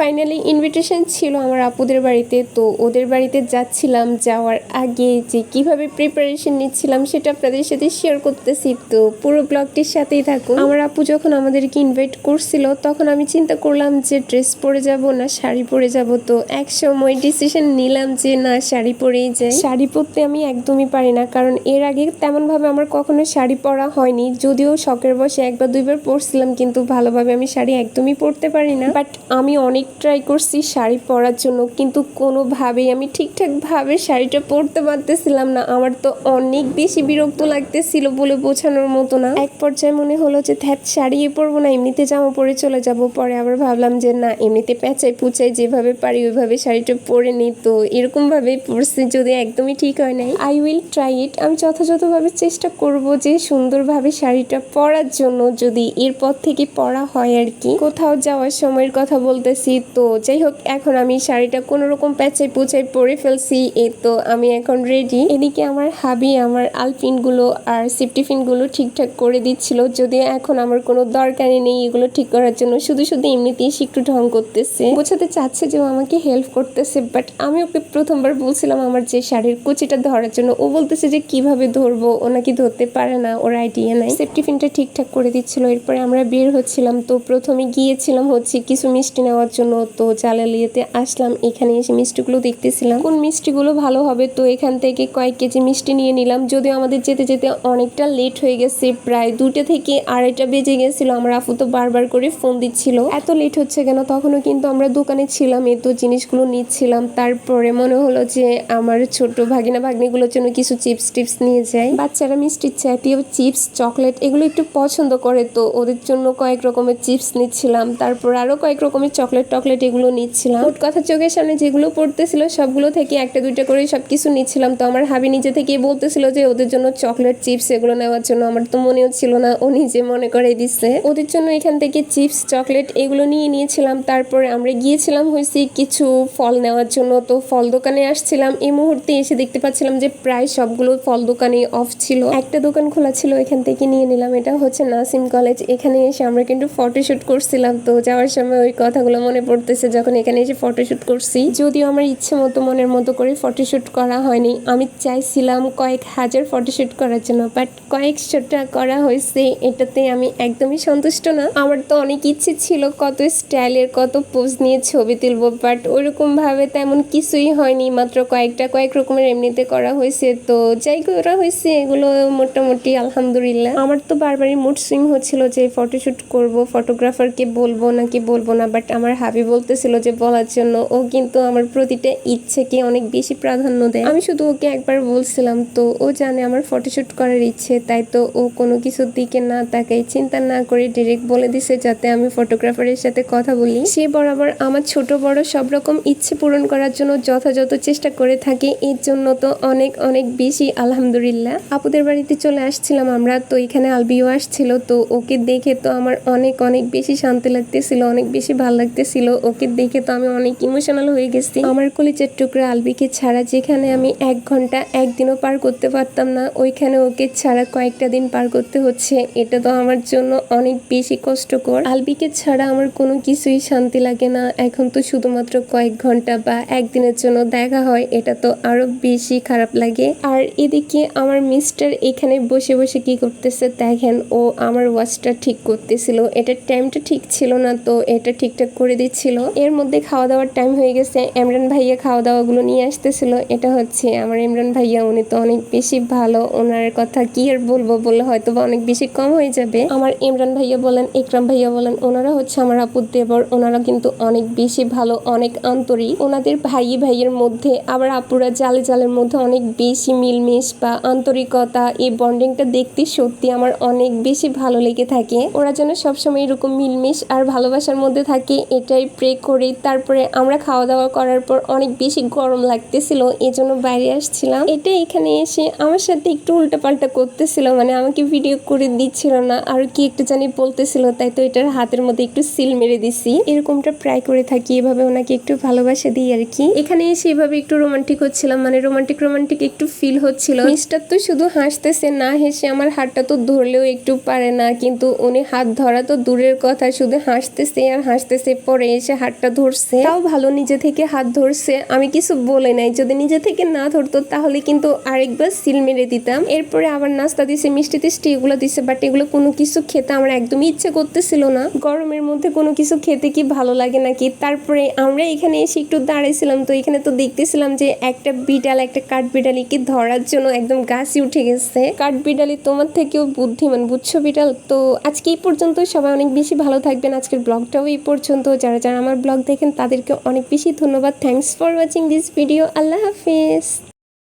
Finally invitation ছিল আমার আপুদের বাড়িতে, তো ওদের বাড়িতে যাচ্ছিলাম। যাওয়ার আগে যে কিভাবে প্রিপারেশন নিচ্ছিলাম সেটা আপনাদের সাথে শেয়ার করতেছি, তো পুরো ব্লগটির সাথেই থাকুন। আমার আপু যখন আমাদেরকে ইনভাইট করছিল তখন আমি চিন্তা করলাম যে ড্রেস পরে যাব না শাড়ি পরে যাব, তো এক সময় ডিসিশন নিলাম যে না শাড়ি পরেই যাই। শাড়ি পরতে আমি একদমই পারি না, কারণ এর আগে তেমন ভাবে আমার কখনো শাড়ি পরা হয়নি, যদিও শখের বসে একবার দুইবার পরছিলাম, কিন্তু ভালোভাবে আমি শাড়ি একদমই পরতে পারি না। বাট আমি অনেক ট্রাই করছি শাড়ি পরার জন্য, কিন্তু কোনোভাবেই আমি ঠিকঠাক ভাবে শাড়িটা পরতে পারতেছিলাম না। আমার তো অনেক বেশি বিরক্ত লাগতেছিল বলে বোঝানোর মতো না। এক পর্যায়ে মনে হলো যে ধ্যাত শাড়ি পরবো না, এমনিতে জামা পরে চলে যাব। পরে আবার ভাবলাম যে না, এমনিতে পেঁচাই পুচাই যেভাবে পারি ওইভাবে শাড়িটা পরে নিই, তো এরকম ভাবেই পরছি, যদি একদমই ঠিক হয় নাই। আই উইল ট্রাই ইট, আমি যথাযথভাবে চেষ্টা করব যে সুন্দরভাবে শাড়িটা পরার জন্য, যদি এরপর থেকে পরা হয় আর কি। কোথাও যাওয়ার সময়ের কথা বলতেছি। তো যাই হোক, এখন আমি শাড়িটা কোনো রকম প্যাচাই পুচাই পরে ফেলছি, এই তো আমি এখন রেডি। এদিকে আমার হাবি আমার আলপিন গুলো আর সেফটিফিন গুলো ঠিকঠাক করে দিচ্ছিল, যদিও এখন আমার কোনো দরকারই নেই এগুলো ঠিক করার জন্য, শুধু শুধু এমনিতেই একটু ঢং করতেছে, বোঝাতে চাচ্ছে যে ও আমাকে হেল্প করতেছে। বাট আমি ওকে প্রথমবার বলছিলাম আমার যে শাড়ির কুচিটা ধরার জন্য, ও বলতেছে যে কিভাবে ধরবো, ও নাকি ধরতে পারে না, ওর আইডিয়া নাই। সেফটিফিনটা ঠিকঠাক করে দিচ্ছিল। এরপরে আমরা বের হচ্ছিলাম, তো প্রথমে গিয়েছিলাম হচ্ছে কিছু মিষ্টি নেওয়ার জন্য, তো জালালিয়াতে আসলাম। এখানে এসে মিষ্টিগুলো দেখতেছিলাম কোন মিষ্টিগুলো ভালো হবে, তো এখান থেকে কয়েক কেজি মিষ্টি নিয়ে নিলাম। যদিও আমাদের যেতে যেতে অনেকটা লেট হয়ে গেছে, প্রায় 2টা থেকে 2:30 বেজে গেছিল। আমার আপু তো বারবার করে ফোন দিচ্ছিল এত লেট হচ্ছে কেন, তখনও কিন্তু আমরা দোকানে ছিলাম, এই তো জিনিসগুলো নিচ্ছিলাম। তারপরে মনে হলো যে আমার ছোট ভাগিনা ভাগ্নিগুলোর জন্য কিছু চিপস টিপস নিয়ে যাই। বাচ্চারা মিষ্টির জাতীয় চিপস চকলেট এগুলো একটু পছন্দ করে, তো ওদের জন্য কয়েক রকমের চিপস নিচ্ছিলাম, তারপর আরো কয়েক রকমের চকলেট টকলেট এগুলো নিচ্ছিলাম। মোট কথা চোখের সামনে যেগুলো পড়তেছিল সবগুলো থেকে একটা দুইটা করে সবকিছু নিচ্ছিলাম। তো আমার হাবি নিজে থেকেই বলতেছিল যে ওদের জন্য চকলেট চিপস এগুলো নেওয়ার জন্য, আমার তো মনেও ছিল না, ও নিজে মনে করে দিচ্ছে। ওদের জন্য এখান থেকে চিপস চকলেট এগুলো নিয়েছিলাম। তারপরে আমরা গিয়েছিলাম হয়েছে কিছু ফল নেওয়ার জন্য, তো ফল দোকানে আসছিলাম। এই মুহূর্তে এসে দেখতে পাচ্ছিলাম যে প্রায় সবগুলো ফল দোকানে অফ ছিল, একটা দোকান খোলা ছিল, এখান থেকে নিয়ে নিলাম। এটা হচ্ছে নাসিম কলেজ। এখানে এসে আমরা কিন্তু ফটোশুট করছিলাম, তো যাওয়ার সময় ওই কথাগুলো মনে পড়তেছে যখন এখানে এসে ফটোশুট করছি। যদিও আমার ইচ্ছে মতো মনের মতো করে ফটোশুট করা হয়নি, আমি চাইছিলাম কয়েক হাজার ফটোশুট করার জন্য, বাট কয়েকশোটা করা হয়েছে, এটাতে আমি একদমই সন্তুষ্ট না। আমার তো অনেক ইচ্ছে ছিল কত স্টাইলের কত পোজ নিয়ে ছবি তুলবো, বাট ওইরকম ভাবে তেমন কিছুই হয়নি, মাত্র কয়েক রকমের এমনিতে করা হয়েছে। তো যাই করা হয়েছে এগুলো মোটামুটি আলহামদুলিল্লাহ। আমার তো বারবারই মুড সুইং হচ্ছিল যে ফটোশুট করব, ফটোগ্রাফারকে বলবো নাকি বলবো না, বাট আমার হাবি বলতেছিল যে বলার জন্য। ও কিন্তু আমার প্রতিটা ইচ্ছেকে অনেক বেশি প্রাধান্য দেয়। আমি শুধু ওকে একবার বলছিলাম, তো ও জানে আমার ফটোশুট করার ইচ্ছে, তাই তো ও কোনো কিছুর দিকে না তাকাই চিন্তা না করে ডিরেক্ট বলে দিছে যাতে আমি ফটোগ্রাফারের সাথে কথা বলি। সে বরাবর আমার ছোট বড় সব রকম ইচ্ছে পূরণ করার জন্য যথাযথ চেষ্টা করে থাকে, এর জন্য তো অনেক অনেক বেশি আলহামদুলিল্লাহ। আপুদের বাড়িতে চলে আসছিলাম আমরা, তো এখানে আলবিও আসছিল, তো ওকে দেখে তো আমার অনেক অনেক বেশি শান্তি লাগতেছিল, অনেক বেশি ভালো লাগতেছিল। ওকে দেখে তো আমি অনেক ইমোশনাল হয়ে গেছি। আমার কলিজার টুকরা আলবিকে ছাড়া যেখানে আমি 1 ঘন্টা একদিনও পার করতে পারতাম না, ওইখানে ওকে ছাড়া কয়েকটা দিন পার করতে হচ্ছে। এটা তো আমার জন্য অনেক বেশি কষ্টকর। আলবিকে ছাড়া আমার কোনো কিছুই শান্তি লাগে না। এখন তো শুধুমাত্র কয়েক ঘন্টা বা একদিনের জন্য দেখা হয়, এটা তো আরো বেশি খারাপ লাগে। আর এদিকে আমার মিস্টার এখানে বসে বসে কি করতেছে দেখেন, ও আমার ওয়াচটা ঠিক করতেছিল, এটার টাইমটা ঠিক ছিল না, তো এটা ঠিকঠাক করে দিচ্ছিল। এর মধ্যে খাওয়া দাওয়ার টাইম হয়ে গেছে। ইমরান ভাইয়া খাওয়া দাওয়াগুলো নিয়ে আসতেছিল। এটা হচ্ছে আমার ইমরান ভাইয়া, উনি তো অনেক বেশি ভালো, ওনার কথা কি আর বলবো, বললে হয়তো বা অনেক বেশি কম হয়ে যাবে। আমার ইমরান ভাইয়া বলেন ইকরাম ভাইয়া বলেন, ওনারা হচ্ছে আমার আপুর দেবর, ওনারা কিন্তু অনেক বেশি ভালো, অনেক আন্তরিক। ওনাদের ভাইয়ের মধ্যে আবার আপুরা জালের মধ্যে অনেক বেশি মিলমিশ বা আন্তরিকতা, এই বন্ডিংটা দেখতে সত্যি আমার অনেক বেশি ভালো লেগে থাকে। ওরা যেন সবসময় এরকম মিলমিশ আর ভালোবাসার মধ্যে থাকে, এটাই প্রে করি। তারপরে আমরা খাওয়া দাওয়া করার পর অনেক বেশি গরম লাগতেছিল, এজন্য বাইরে আসছিলাম। এটা এখানে এসে আমার সাথে একটু উল্টাপাল্টা করতেছিল, মানে আমাকে ভিডিও করে দিচ্ছিল না, আর কি একটু জানি বলতেছিল, তাই তো এটার হাতের মধ্যে একটু সিল মেরে দিছি। এরকমটা প্রায় করে থাকি, এভাবে ওনাকে একটু ভালোবাসা দিই আর কি। এখানে এসে এভাবে একটু রোমান্টিক হচ্ছিলাম, মানে রোমান্টিক একটু ফিল হচ্ছিল। মিস্টার তো শুধু হাসতেছে, না হেসে আমার হাতটা তো ধরলেও একটু পারে না, কিন্তু উনি হাত ধরা তো দূরের কথা, শুধু হাসতেছে আর হাসতেছে। পরে এসে হাতটা ধরছে, তাও ভালো নিজে থেকে হাত ধরছে, আমি কিছু বলে নাই। যদি নিজে থেকে না ধরতো তাহলে কিন্তু আরেকবার সিল মেরে দিতাম। এরপরে আবার নাস্তা দিছে, মিষ্টি টিষ্টি এগুলো দিছে, বাট এগুলো কোনো কিছু খেতে আমার একদমই ইচ্ছে করতেছিল না। গরমের মধ্যে কোনো কিছু খেতে কি ভালো লাগে নাকি। তারপরে আমরা এখানে এসে একটু দাঁড়াইছিলাম, তো এখানে তো দেখতেছিলাম যে একটা বিড়াল একটা কাঠবিড়ালিকে ধরার জন্য একদম গাছে উঠে গেছে। কাঠবিড়ালি তোমার থেকেও বুদ্ধিমান, বুঝছো বিড়াল। তো আজকে এই পর্যন্ত, সবাই অনেক বেশি ভালো থাকবেন। আজকের ব্লগটাও এই পর্যন্ত। যারা যারা আমার ব্লগ দেখেন তাদেরকে অনেক বেশি ধন্যবাদ। Thanks for watching this video. Allah Hafiz.